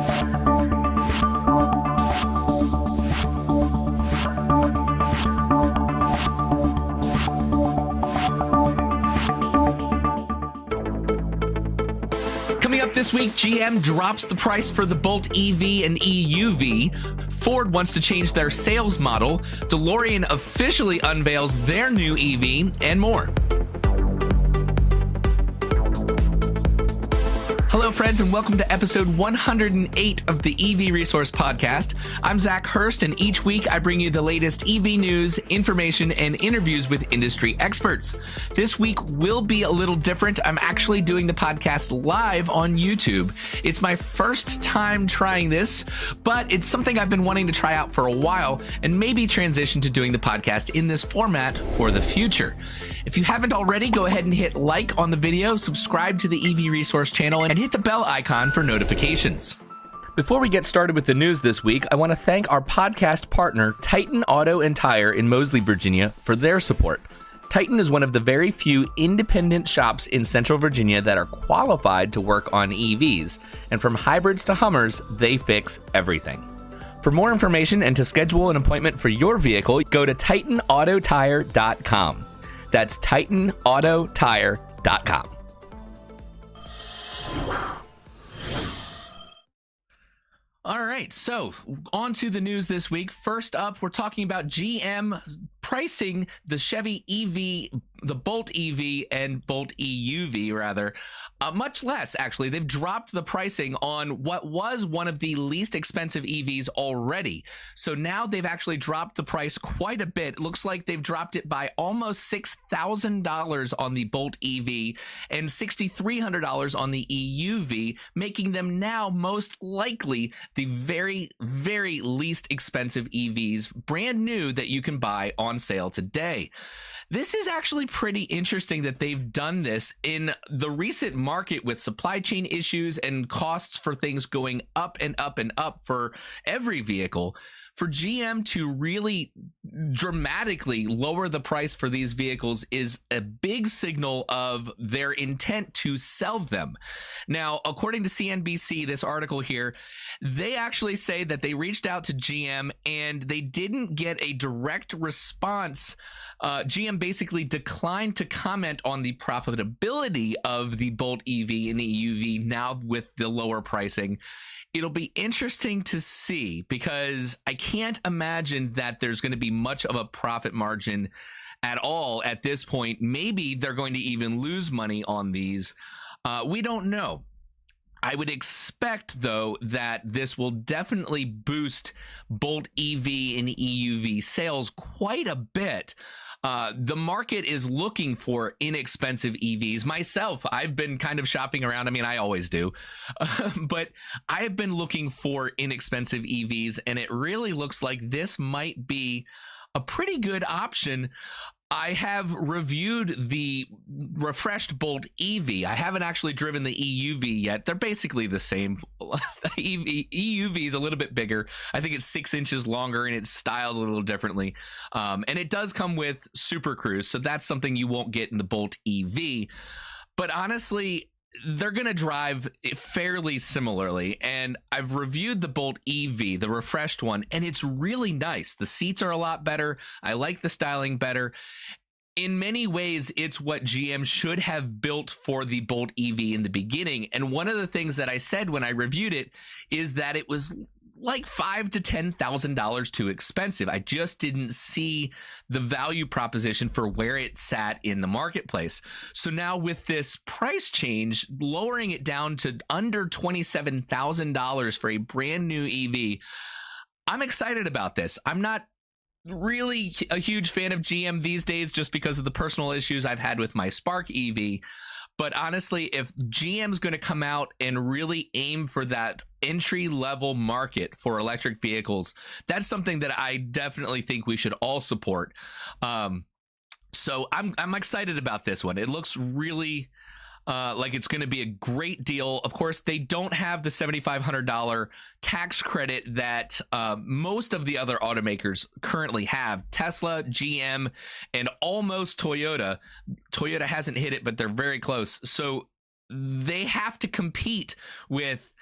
Coming up this week, GM drops the price for the Bolt EV and EUV. Ford wants to change their sales model. DeLorean officially unveils their new EV, and more. Hello, friends, and welcome to episode 108 of the EV Resource Podcast. I'm Zach Hurst, and each week I bring you the latest EV news, information, and interviews with industry experts. This week will be a little different. I'm actually doing the podcast live on YouTube. It's my first time trying this, but it's something I've been wanting to try out for a while and maybe transition to doing the podcast in this format for the future. If you haven't already, go ahead and hit like on the video, subscribe to the EV Resource channel, and hit the bell icon for notifications. Before we get started with the news this week, I want to thank our podcast partner, Titan Auto and Tire in Moseley, Virginia, for their support. Titan is one of the very few independent shops in Central Virginia that are qualified to work on EVs, and from hybrids to Hummers, they fix everything. For more information and to schedule an appointment for your vehicle, go to TitanAutoTire.com. That's TitanAutoTire.com. All right, so on to the news this week. First up, we're talking about GM pricing the Chevy EV, the Bolt EV and Bolt EUV, rather, much less, actually. They've dropped the pricing on what was one of the least expensive EVs already. So now they've actually dropped the price quite a bit. It looks like they've dropped it by almost $6,000 on the Bolt EV and $6,300 on the EUV, making them now most likely the very, very least expensive EVs, brand new, that you can buy on sale today. This is actually pretty interesting that they've done this in the recent market with supply chain issues and costs for things going up and up and up for every vehicle. For GM to really dramatically lower the price for these vehicles is a big signal of their intent to sell them. Now, according to CNBC, this article here, they actually say that they reached out to GM and they didn't get a direct response. GM basically declined to comment on the profitability of the Bolt EV and EUV now with the lower pricing. It'll be interesting to see, because I can't imagine that there's going to be much of a profit margin at all at this point. Maybe they're going to even lose money on these. We don't know. I would expect, though, that this will definitely boost Bolt EV and EUV sales quite a bit. The market is looking for inexpensive EVs. Myself, I've been kind of shopping around. I mean, I always do. But I've been looking for inexpensive EVs, and it really looks like this might be a pretty good option. I have reviewed the refreshed Bolt EV. I haven't actually driven the EUV yet. They're basically the same. EUV is a little bit bigger. I think it's 6 inches longer and it's styled a little differently. And it does come with Super Cruise, so that's something you won't get in the Bolt EV. But honestly, they're going to drive fairly similarly, and I've reviewed the Bolt EV, the refreshed one, and it's really nice. The seats are a lot better. I like the styling better. In many ways, it's what GM should have built for the Bolt EV in the beginning, and one of the things that I said when I reviewed it is that it was like $5,000 to $10,000 too expensive. I just didn't see the value proposition for where it sat in the marketplace. So now with this price change, lowering it down to under $27,000 for a brand new EV, I'm excited about this. I'm not really a huge fan of GM these days just because of the personal issues I've had with my Spark EV. But honestly, if GM's going to come out and really aim for that entry-level market for electric vehicles, that's something that I definitely think we should all support. So I'm excited about this one. It looks really like it's going to be a great deal. Of course, they don't have the $7,500 tax credit that most of the other automakers currently have. Tesla, GM, and almost Toyota. Toyota hasn't hit it, but they're very close. So they have to compete with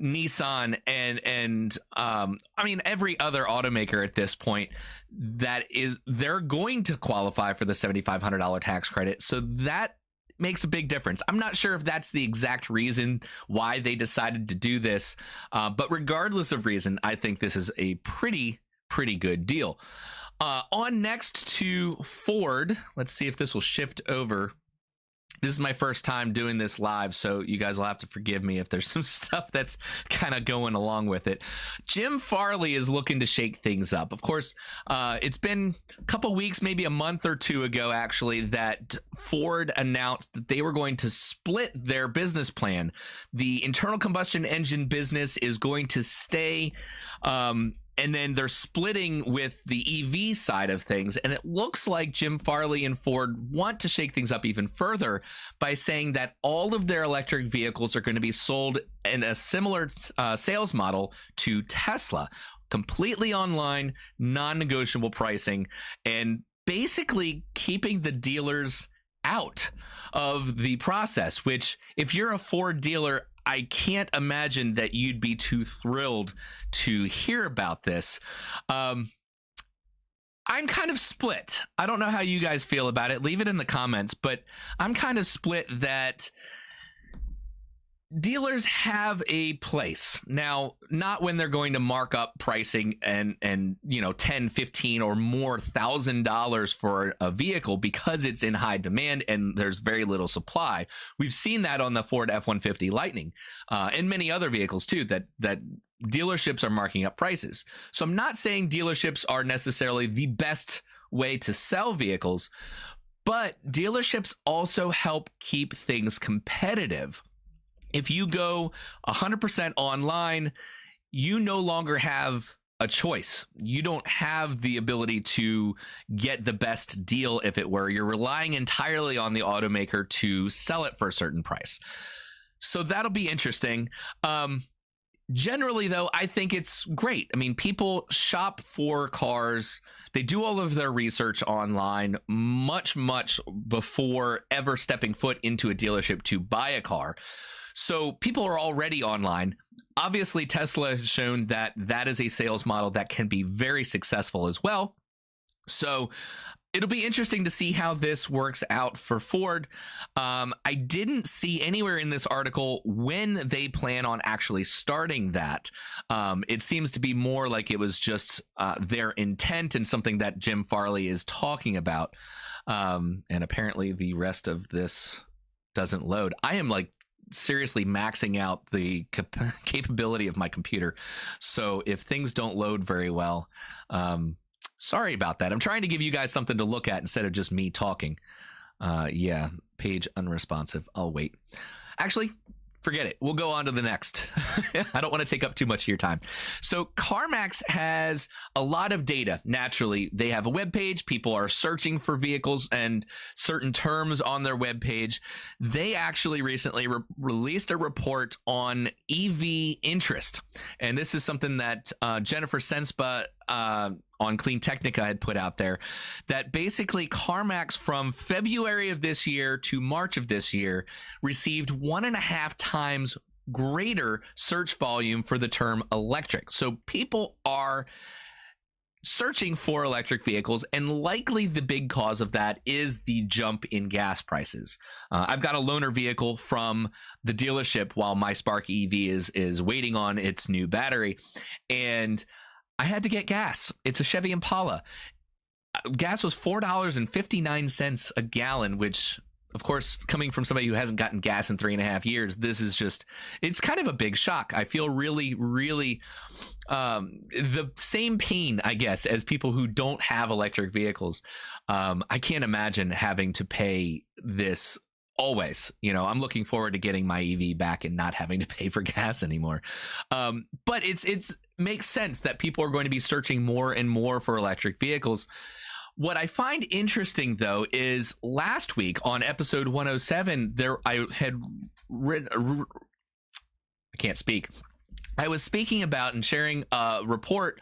Nissan and I mean every other automaker at this point, they're going to qualify for the $7,500 tax credit. So that makes a big difference. I'm not sure if that's the exact reason why they decided to do this, but regardless of reason, I think this is a pretty good deal. On next to Ford, let's see if this will shift over. This is my first time doing this live, so you guys will have to forgive me if there's some stuff that's kind of going along with it. Jim Farley is looking to shake things up. Of course, it's been a couple weeks, maybe a month or two ago, actually, that Ford announced that they were going to split their business plan. The internal combustion engine business is going to stay, and then they're splitting with the EV side of things. And it looks like Jim Farley and Ford want to shake things up even further by saying that all of their electric vehicles are going to be sold in a similar sales model to Tesla, completely online, non-negotiable pricing, and basically keeping the dealers out of the process, which if you're a Ford dealer, I can't imagine that you'd be too thrilled to hear about this. I'm kind of split. I don't know how you guys feel about it. Leave it in the comments, but I'm kind of split that dealers have a place. Now, not when they're going to mark up pricing and you know, 10, 15 or more $1,000 for a vehicle because it's in high demand and there's very little supply. We've seen that on the Ford F-150 Lightning and many other vehicles too, that dealerships are marking up prices. So I'm not saying dealerships are necessarily the best way to sell vehicles, but dealerships also help keep things competitive. If you go 100% online, you no longer have a choice. You don't have the ability to get the best deal, if it were. You're relying entirely on the automaker to sell it for a certain price. So that'll be interesting. Generally, though, I think it's great. I mean, people shop for cars. They do all of their research online much before ever stepping foot into a dealership to buy a car. So people are already online. Obviously, Tesla has shown that that is a sales model that can be very successful as well. So it'll be interesting to see how this works out for Ford. I didn't see anywhere in this article when they plan on actually starting that. It seems to be more like it was just their intent and something that Jim Farley is talking about. And apparently the rest of this doesn't load. I am like seriously maxing out the capability of my computer. So if things don't load very well, sorry about that. I'm trying to give you guys something to look at instead of just me talking. Yeah, page unresponsive. I'll wait. Actually, forget it. We'll go on to the next. I don't want to take up too much of your time. So CarMax has a lot of data. Naturally, they have a web page. People are searching for vehicles and certain terms on their web page. They actually recently released a report on EV interest. And this is something that Jennifer Senspa on Clean Technica had put out there, that basically CarMax from February of this year to March of this year received 1.5 times greater search volume for the term electric. So people are searching for electric vehicles, and likely the big cause of that is the jump in gas prices. I've got a loaner vehicle from the dealership while my Spark EV is waiting on its new battery, and I had to get gas. It's a Chevy Impala. Gas was $4.59 a gallon, which, of course, coming from somebody who hasn't gotten gas in 3.5 years, this is just, it's kind of a big shock. I feel really the same pain, I guess, as people who don't have electric vehicles. I can't imagine having to pay this always. You know, I'm looking forward to getting my EV back and not having to pay for gas anymore. But it's makes sense that people are going to be searching more and more for electric vehicles. What I find interesting, though, is last week on episode 107, I can't speak. I was speaking about and sharing a report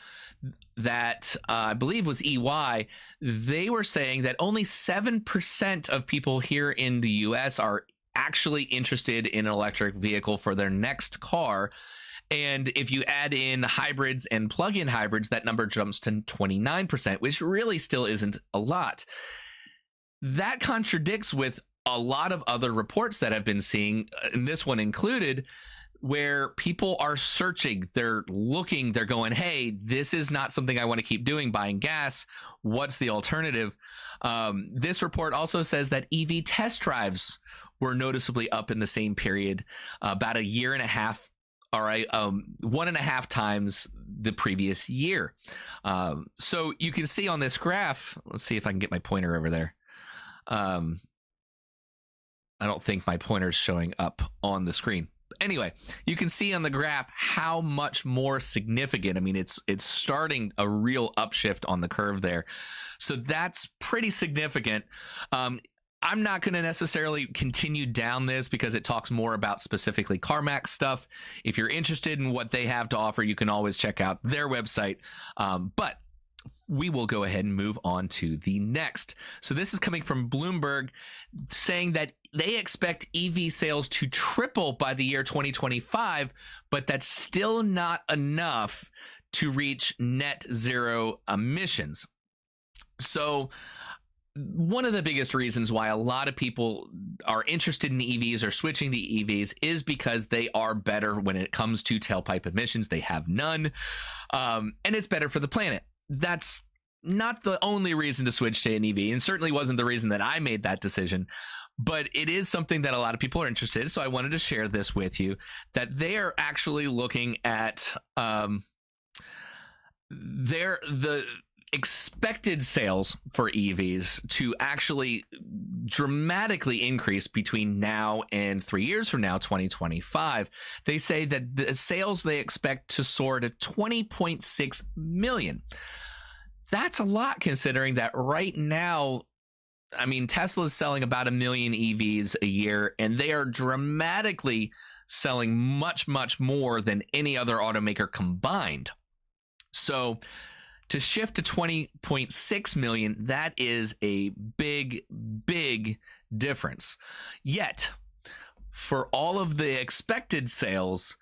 that I believe was EY. They were saying that only 7% of people here in the US are actually interested in an electric vehicle for their next car. And if you add in hybrids and plug-in hybrids, that number jumps to 29%, which really still isn't a lot. That contradicts with a lot of other reports that I've been seeing, and this one included, where people are searching, they're looking, they're going, hey, this is not something I want to keep doing, buying gas. What's the alternative? This report also says that EV test drives were noticeably up in the same period, about a year and a half. All right, 1.5 times the previous year. So you can see on this graph, let's see if I can get my pointer over there. I don't think my pointer is showing up on the screen. Anyway, you can see on the graph how much more significant. I mean, it's starting a real upshift on the curve there. So that's pretty significant. I'm not going to necessarily continue down this because it talks more about specifically CarMax stuff. If you're interested in what they have to offer, you can always check out their website. But we will go ahead and move on to the next. So this is coming from Bloomberg, saying that they expect EV sales to triple by the year 2025, but that's still not enough to reach net zero emissions. So one of the biggest reasons why a lot of people are interested in EVs or switching to EVs is because they are better when it comes to tailpipe emissions. They have none, and it's better for the planet. That's not the only reason to switch to an EV, and certainly wasn't the reason that I made that decision, but it is something that a lot of people are interested in. So I wanted to share this with you, that they are actually looking at the expected sales for EVs to actually dramatically increase between now and 3 years from now, 2025. They say that the sales they expect to soar to 20.6 million. That's a lot, considering that right now, I mean, Tesla's selling about 1 million EVs a year, and they are dramatically selling much, much more than any other automaker combined. So to shift to 20.6 million, that is a big, big difference. Yet, for all of the expected sales,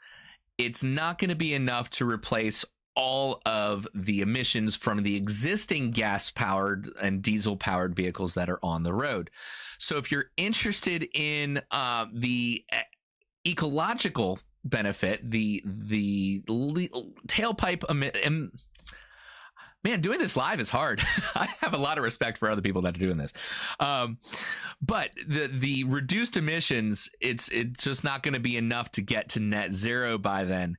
it's not going to be enough to replace all of the emissions from the existing gas-powered and diesel-powered vehicles that are on the road. So if you're interested in the ecological benefit, the tailpipe man, doing this live is hard. I have a lot of respect for other people that are doing this. But the reduced emissions, it's just not going to be enough to get to net zero by then.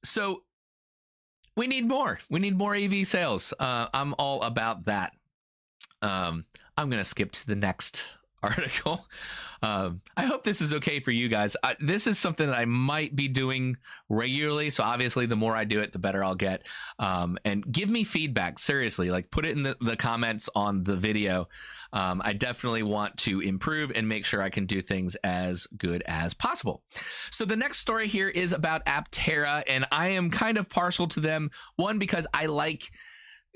So we need more. We need more EV sales. I'm all about that. I'm going to skip to the next article. I hope this is okay for you guys. This is something that I might be doing regularly. So obviously the more I do it, the better I'll get. And give me feedback. Seriously, like put it in the comments on the video. I definitely want to improve and make sure I can do things as good as possible. So the next story here is about Aptera, and I am kind of partial to them. One, because I like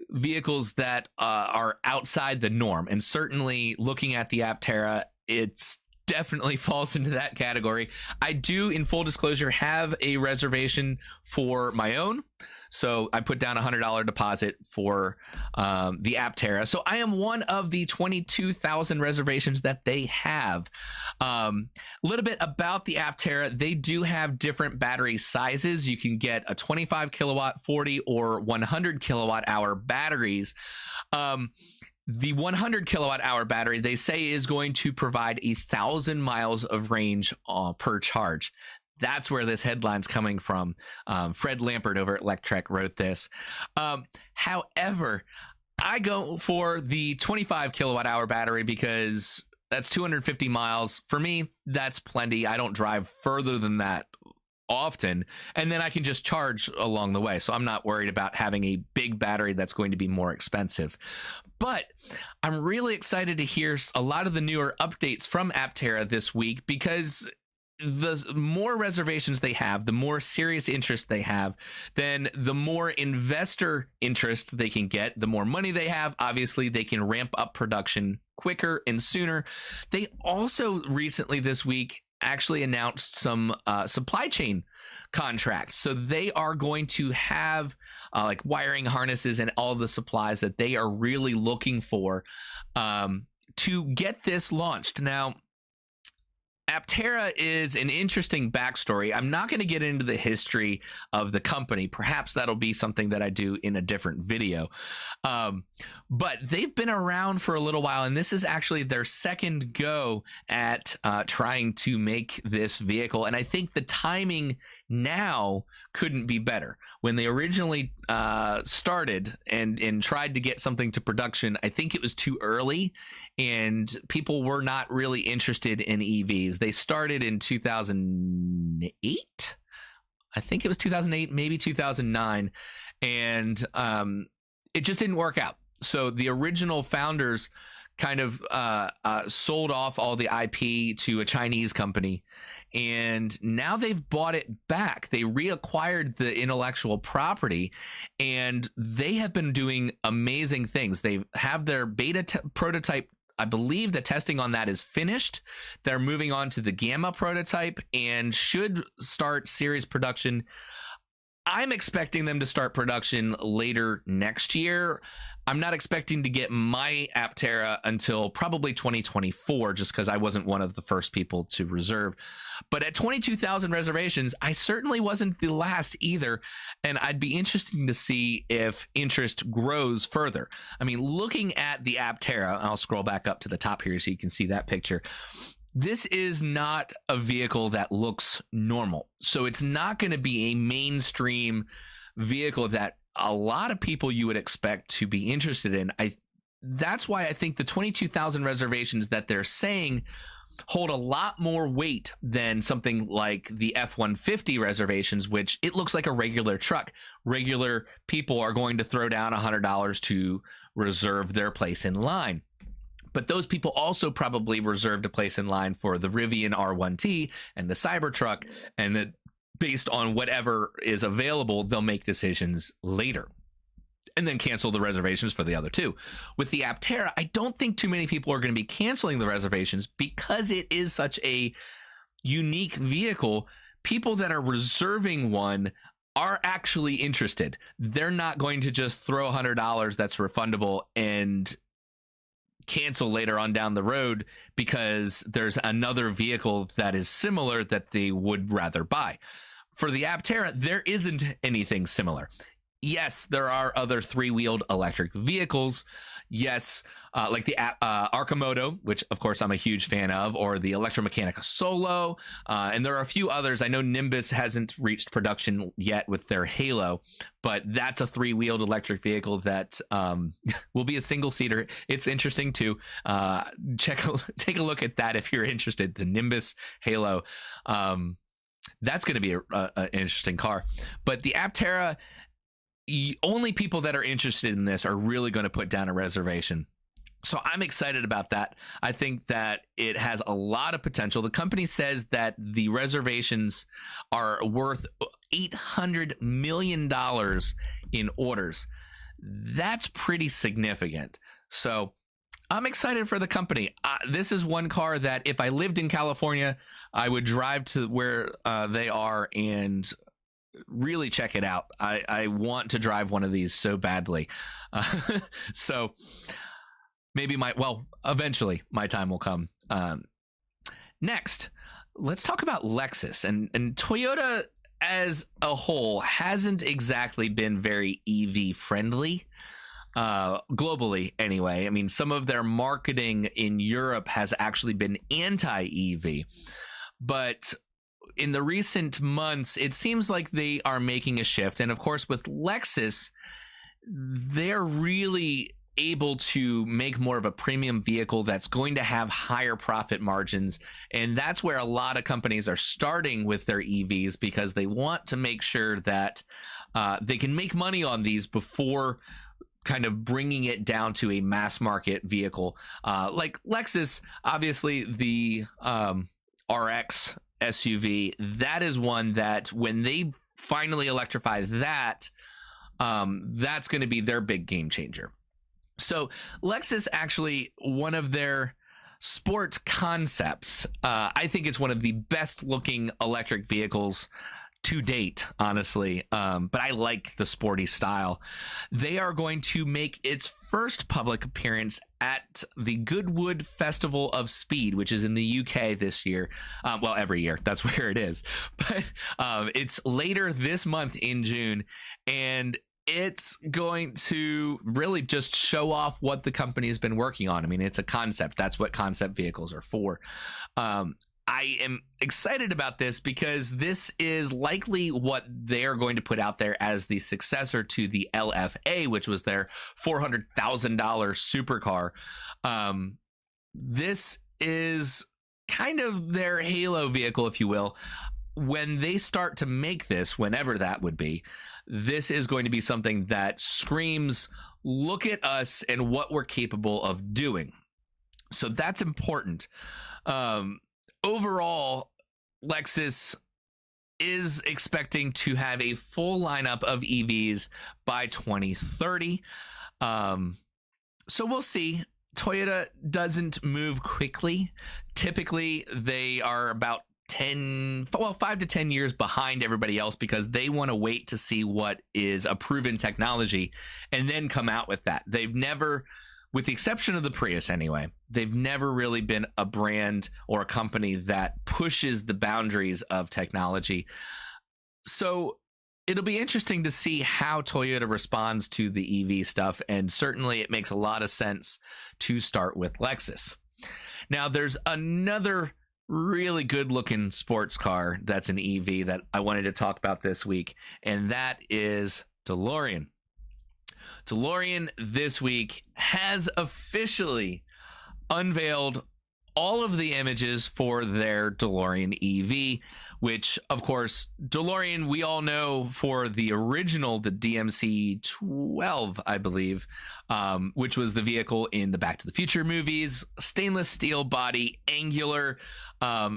vehicles that are outside the norm, and certainly looking at the Aptera, it's definitely falls into that category. I do, in full disclosure, have a reservation for my own, so I put down a $100 deposit for the Aptera. So I am one of the 22,000 reservations that they have. A little bit about the Aptera: they do have different battery sizes. You can get a 25 kilowatt, 40, or 100 kilowatt hour batteries. The 100 kilowatt hour battery, they say, is going to provide 1,000 miles of range per charge. That's where this headline's coming from. Fred Lampert over at Lectrek wrote this. However, I go for the 25 kilowatt hour battery because that's 250 miles. For me, that's plenty. I don't drive further than that often, and then I can just charge along the way. So I'm not worried about having a big battery that's going to be more expensive. But I'm really excited to hear a lot of the newer updates from Aptera this week, because the more reservations they have, the more serious interest they have, then the more investor interest they can get, the more money they have. Obviously, they can ramp up production quicker and sooner. They also recently this week actually announced some supply chain contracts. So they are going to have like wiring harnesses and all the supplies that they are really looking for to get this launched. Now, Aptera is an interesting backstory. I'm not going to get into the history of the company. Perhaps that'll be something that I do in a different video. But they've been around for a little while, and this is actually their second go at trying to make this vehicle. And I think the timing now couldn't be better. When they originally started and tried to get something to production, I think it was too early, and people were not really interested in EVs. They started in 2008. I think it was 2008, maybe 2009, and it just didn't work out. So the original founders kind of sold off all the IP to a Chinese company, and now they've bought it back. They reacquired the intellectual property, and they have been doing amazing things. They have their beta prototype. I believe the testing on that is finished. They're moving on to the Gamma prototype and should start series production. I'm expecting them to start production later next year. I'm not expecting to get my Aptera until probably 2024, just because I wasn't one of the first people to reserve. But at 22,000 reservations, I certainly wasn't the last either. And I'd be interested to see if interest grows further. I mean, looking at the Aptera, I'll scroll back up to the top here so you can see that picture. This is not a vehicle that looks normal. So it's not going to be a mainstream vehicle that a lot of people you would expect to be interested in. That's why I think the 22,000 reservations that they're saying hold a lot more weight than something like the F-150 reservations, which it looks like a regular truck. Regular people are going to throw down $100 to reserve their place in line. But those people also probably reserved a place in line for the Rivian R1T and the Cybertruck, and that based on whatever is available, they'll make decisions later and then cancel the reservations for the other two. With the Aptera, I don't think too many people are going to be canceling the reservations because it is such a unique vehicle. People that are reserving one are actually interested. They're not going to just throw $100 that's refundable and cancel later on down the road because there's another vehicle that is similar that they would rather buy. For the Aptera, there isn't anything similar. Yes, there are other three-wheeled electric vehicles. Yes, like the Arcimoto, which of course I'm a huge fan of, or the Electromechanica Solo, and there are a few others. I know Nimbus hasn't reached production yet with their Halo, but that's a three-wheeled electric vehicle that will be a single-seater. It's interesting too. Take a look at that if you're interested. The Nimbus Halo, that's going to be an interesting car. But the Aptera, only people that are interested in this are really going to put down a reservation. So I'm excited about that. I think that it has a lot of potential. The company says that the reservations are worth $800 million in orders. That's pretty significant. So I'm excited for the company. This is one car that if I lived in California, I would drive to where they are and really check it out. I want to drive one of these so badly. So maybe eventually my time will come. Next, let's talk about Lexus. And Toyota as a whole hasn't exactly been very EV friendly. Globally anyway. I mean, some of their marketing in Europe has actually been anti-EV, but in the recent months, it seems like they are making a shift. And of course, with Lexus, they're really able to make more of a premium vehicle that's going to have higher profit margins. And that's where a lot of companies are starting with their EVs, because they want to make sure that they can make money on these before kind of bringing it down to a mass market vehicle. Like Lexus, obviously the RX SUV, that is one that when they finally electrify that, that's going to be their big game changer. So Lexus, actually, one of their sport concepts, I think it's one of the best looking electric vehicles to date, honestly, but I like the sporty style. They are going to make its first public appearance at the Goodwood Festival of Speed, which is in the UK this year. Well, every year, that's where it is, but it's later this month in June, and it's going to really just show off what the company has been working on. I mean, it's a concept. That's what concept vehicles are for. I am excited about this because this is likely what they're going to put out there as the successor to the LFA, which was their $400,000 supercar. This is kind of their halo vehicle, if you will. When they start to make this, whenever that would be, this is going to be something that screams, look at us and what we're capable of doing. So that's important. Overall, Lexus is expecting to have a full lineup of EVs by 2030. So we'll see. Toyota doesn't move quickly. Typically, they are about 5 to 10 years behind everybody else because they want to wait to see what is a proven technology and then come out with that. They've never, with the exception of the Prius anyway, they've never really been a brand or a company that pushes the boundaries of technology. So it'll be interesting to see how Toyota responds to the EV stuff, and certainly it makes a lot of sense to start with Lexus. Now, there's another really good looking sports car that's an EV that I wanted to talk about this week, and that is DeLorean. DeLorean this week has officially unveiled all of the images for their DeLorean EV, which, of course, DeLorean, we all know for the original, the DMC-12, I believe, which was the vehicle in the Back to the Future movies. Stainless steel body, angular,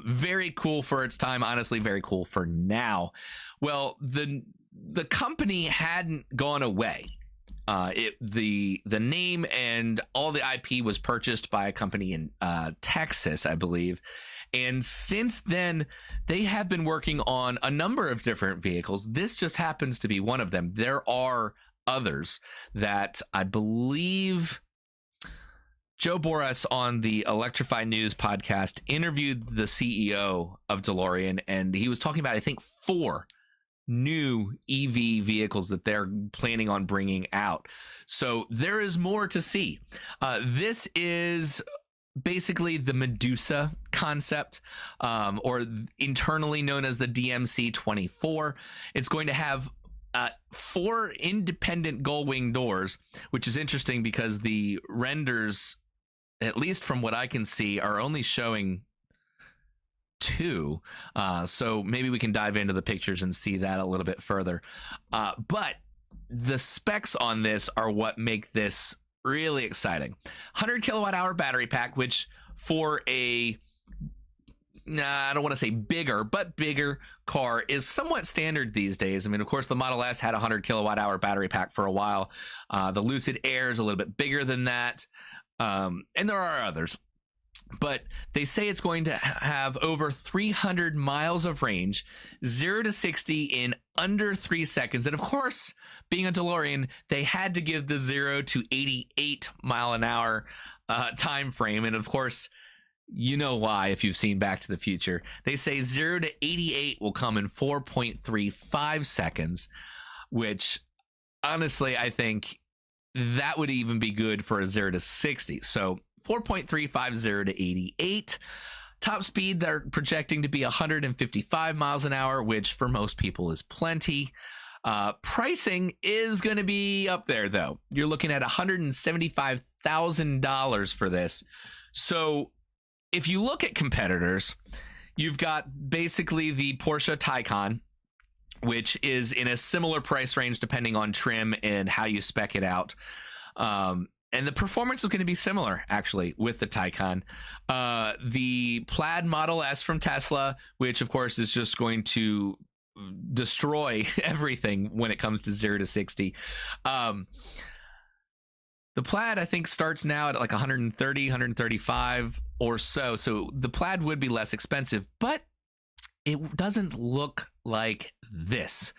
very cool for its time, honestly, very cool for now. Well, the company hadn't gone away. The name and all the IP was purchased by a company in Texas, I believe. And since then, they have been working on a number of different vehicles. This just happens to be one of them. There are others that I believe Joe Boras on the Electrify News podcast interviewed the CEO of DeLorean, and he was talking about, I think, 4 new EV vehicles that they're planning on bringing out. So there is more to see. This is basically the Medusa concept, or internally known as the DMC-24. It's going to have 4 independent gull-wing doors, which is interesting because the renders, at least from what I can see, are only showing 2. So maybe we can dive into the pictures and see that a little bit further. But the specs on this are what make this really exciting. 100 kilowatt hour battery pack, which for I don't want to say bigger, but bigger car is somewhat standard these days. I mean, of course, the Model S had a 100 kilowatt hour battery pack for a while. The Lucid Air is a little bit bigger than that. And there are others. But they say it's going to have over 300 miles of range, 0 to 60 in under 3 seconds. And of course, being a DeLorean, they had to give the 0 to 88 mile an hour time frame. And of course, you know why if you've seen Back to the Future. They say 0 to 88 will come in 4.35 seconds, which honestly, I think that would even be good for a 0 to 60. So 4.35, 0 to 88. Top speed, they're projecting to be 155 miles an hour, which for most people is plenty. Pricing is going to be up there, though. You're looking at $175,000 for this. So if you look at competitors, you've got basically the Porsche Taycan, which is in a similar price range depending on trim and how you spec it out. And the performance is going to be similar, actually, with the Taycan. The Plaid Model S from Tesla, which, of course, is just going to destroy everything when it comes to 0 to 60. The Plaid, I think, starts now at like 130, 135 or so. So the Plaid would be less expensive, but it doesn't look like this.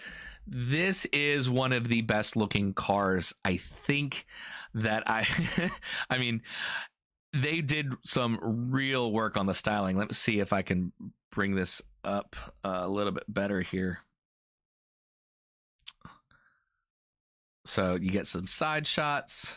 This is one of the best looking cars, I think, that I mean, they did some real work on the styling. Let me see if I can bring this up a little bit better here. So you get some side shots.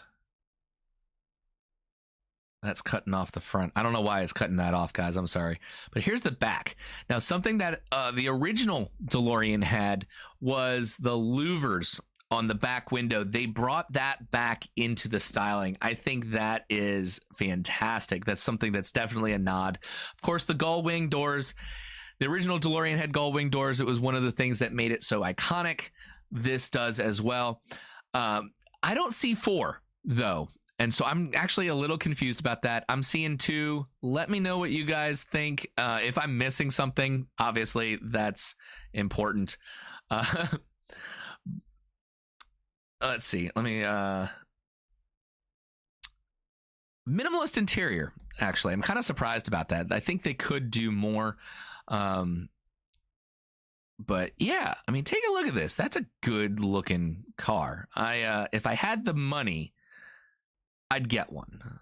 That's cutting off the front. I don't know why it's cutting that off, guys. I'm sorry. But here's the back. Now, something that the original DeLorean had was the louvers on the back window. They brought that back into the styling. I think that is fantastic. That's something that's definitely a nod. Of course, the gull wing doors. The original DeLorean had gull wing doors. It was one of the things that made it so iconic. This does as well. I don't see 4, though. And so I'm actually a little confused about that. I'm seeing 2. Let me know what you guys think. If I'm missing something, obviously that's important. Let's see. Let me... minimalist interior, actually. I'm kind of surprised about that. I think they could do more. But yeah, I mean, take a look at this. That's a good looking car. If I had the money, I'd get one.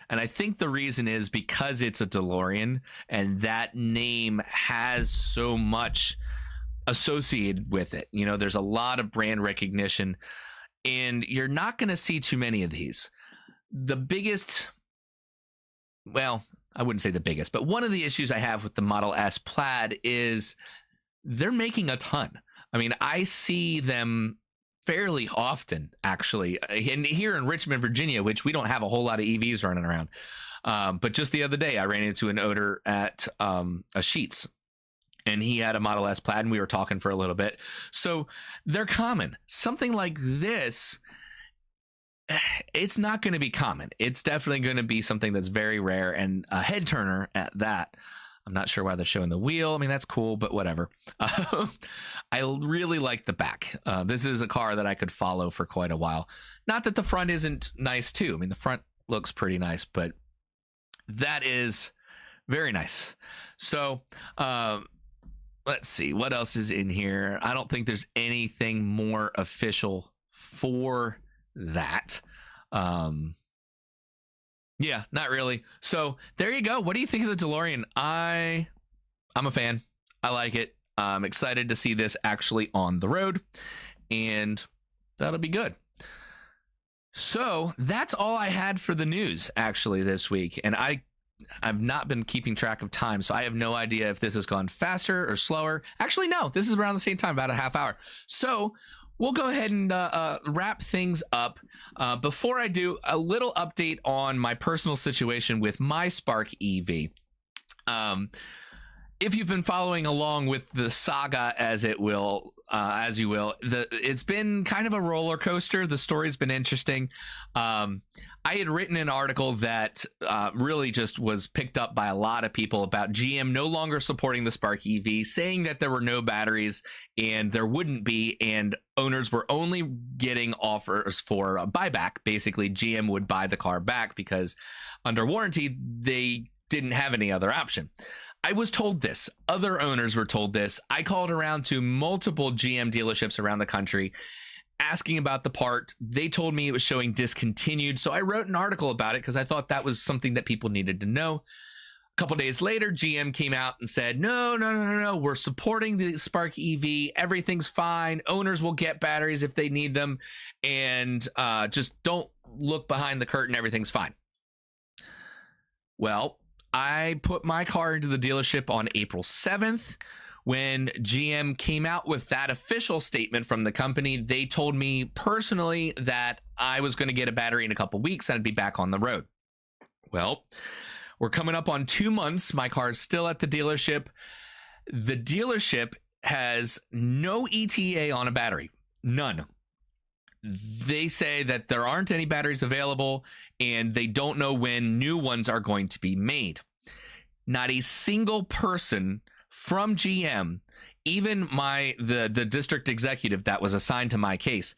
And I think the reason is because it's a DeLorean and that name has so much associated with it. You know, there's a lot of brand recognition and you're not going to see too many of these. The biggest, well, I wouldn't say the biggest, but one of the issues I have with the Model S Plaid is they're making a ton. I mean, I see them fairly often, actually, and here in Richmond, Virginia, which we don't have a whole lot of EVs running around. But just the other day, I ran into an owner at a Sheetz, and he had a Model S Plaid, and we were talking for a little bit. So they're common. Something like this, it's not going to be common. It's definitely going to be something that's very rare and a head turner at that. I'm not sure why they're showing the wheel. I mean, that's cool, but whatever. I really like the back. This is a car that I could follow for quite a while. Not that the front isn't nice, too. I mean, the front looks pretty nice, but that is very nice. So let's see. What else is in here? I don't think there's anything more official for that. Yeah, not really. So there you go. What do you think of the DeLorean? I'm a fan. I like it. I'm excited to see this actually on the road, and that'll be good. So that's all I had for the news actually this week, and I've not been keeping track of time, so I have no idea if this has gone faster or slower. Actually, no, this is around the same time, about a half hour. So we'll go ahead and wrap things up. Before I do, a little update on my personal situation with my Spark EV. If you've been following along with the saga, as you will, it's been kind of a roller coaster. The story's been interesting. I had written an article that really just was picked up by a lot of people about GM no longer supporting the Spark EV, saying that there were no batteries and there wouldn't be, and owners were only getting offers for a buyback. Basically, GM would buy the car back because under warranty, they didn't have any other option. I was told this. Other owners were told this. I called around to multiple GM dealerships around the country asking about the part. They told me it was showing discontinued. So I wrote an article about it because I thought that was something that people needed to know. A couple days later, GM came out and said, no, we're supporting the Spark EV. Everything's fine. Owners will get batteries if they need them. And just don't look behind the curtain. Everything's fine. Well, I put my car into the dealership on April 7th. When GM came out with that official statement from the company, they told me personally that I was going to get a battery in a couple weeks and I'd be back on the road. Well, we're coming up on 2 months. My car is still at the dealership. The dealership has no ETA on a battery. None. they say that there aren't any batteries available and they don't know when new ones are going to be made. Not a single person from GM, even the district executive that was assigned to my case,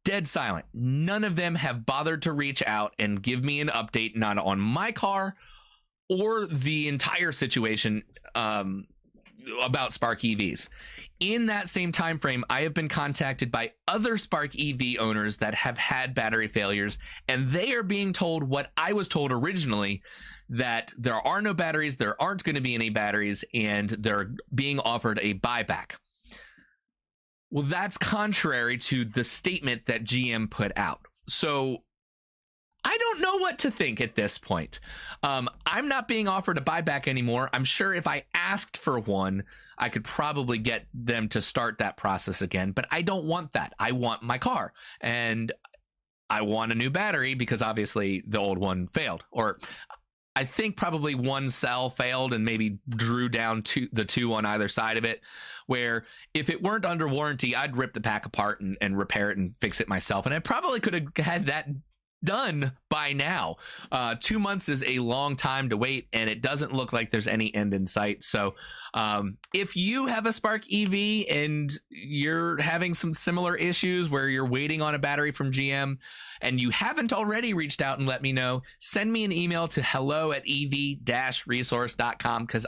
dead silent. None of them have bothered to reach out and give me an update, not on my car or the entire situation about Spark EVs. In that same time frame, I have been contacted by other Spark EV owners that have had battery failures, and they are being told what I was told originally, that there are no batteries, there aren't going to be any batteries, and they're being offered a buyback. Well, that's contrary to the statement that GM put out. So I don't know what to think at this point. I'm not being offered a buyback anymore. I'm sure if I asked for one, I could probably get them to start that process again, but I don't want that. I want my car, and I want a new battery because obviously the old one failed, or I think probably one cell failed and maybe drew down the two on either side of it, where if it weren't under warranty, I'd rip the pack apart and repair it and fix it myself. And I probably could have had that done by now. 2 months is a long time to wait, and it doesn't look like there's any end in sight. So if you have a Spark EV and you're having some similar issues where you're waiting on a battery from GM and you haven't already reached out and let me know, send me an email to hello@ev-resource.com, because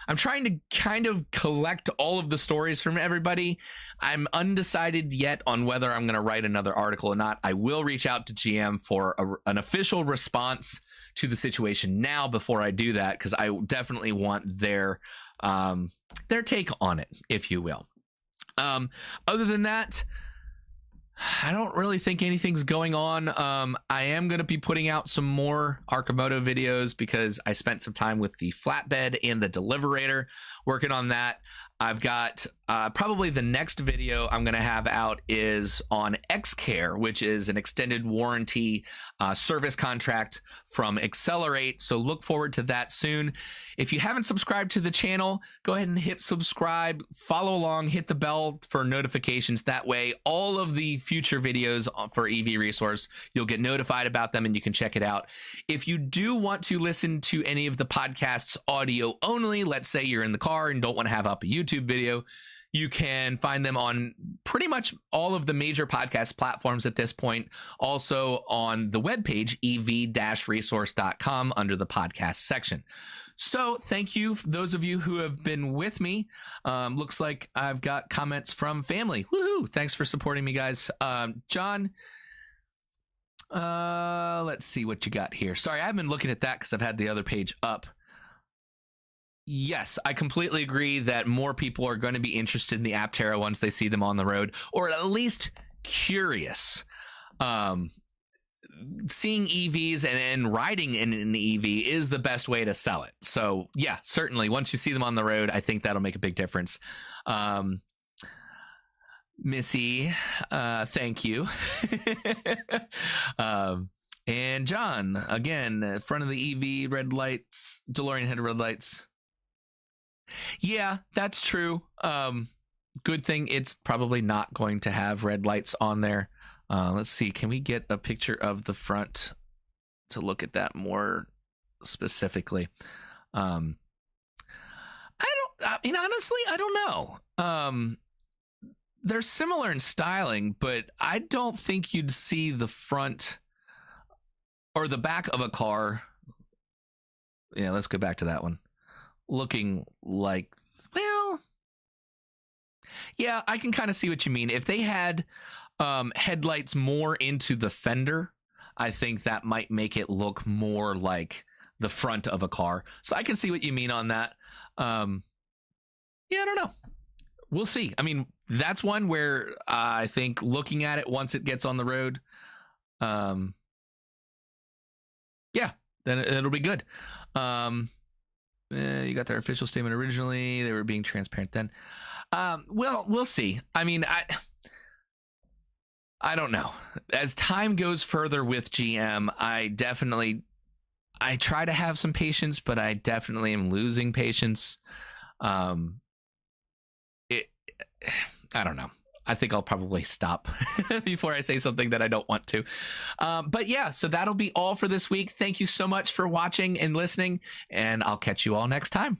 I'm trying to kind of collect all of the stories from everybody. I'm undecided yet on whether I'm going to write another article or not. I will reach out to GM for an official response to the situation now before I do that, because I definitely want their take on it, if you will. Other than that, I don't really think anything's going on. I am going to be putting out some more Arcimoto videos because I spent some time with the flatbed and the Deliverator working on that. I've got probably the next video I'm going to have out is on XCare, which is an extended warranty service contract from Accelerate. So look forward to that soon. If you haven't subscribed to the channel, go ahead and hit subscribe, follow along, hit the bell for notifications. That way, all of the future videos for EV Resource, you'll get notified about them and you can check it out. If you do want to listen to any of the podcasts audio only, let's say you're in the car and don't want to have up a YouTube video, you can find them on pretty much all of the major podcast platforms at this point. Also on the webpage, ev-resource.com, under the podcast section. So thank you, those of you who have been with me. Looks like I've got comments from family. Woohoo! Thanks for supporting me, guys. John, let's see what you got here. Sorry, I've been looking at that because I've had the other page up. Yes, I completely agree that more people are going to be interested in the Aptera once they see them on the road, or at least curious. Seeing EVs and riding in an EV is the best way to sell it. So yeah, certainly once you see them on the road, I think that'll make a big difference. Missy, thank you. And John, again, front of the EV red lights, DeLorean head red lights. Yeah, that's true. Good thing it's probably not going to have red lights on there. Let's see. Can we get a picture of the front to look at that more specifically? Honestly, I don't know. They're similar in styling, but I don't think you'd see the front or the back of a car. Yeah, let's go back to that one. Looking like, well, yeah, I can kind of see what you mean. If they had headlights more into the fender, I think that might make it look more like the front of a car. So I can see what you mean on that. Yeah, I don't know. We'll see. I mean, that's one where I think looking at it once it gets on the road, yeah, then it'll be good. You got their official statement originally. They were being transparent then. Well, we'll see. I mean, I don't know. As time goes further with GM, I try to have some patience, but I definitely am losing patience. I don't know. I think I'll probably stop before I say something that I don't want to. But yeah, so that'll be all for this week. Thank you so much for watching and listening, and I'll catch you all next time.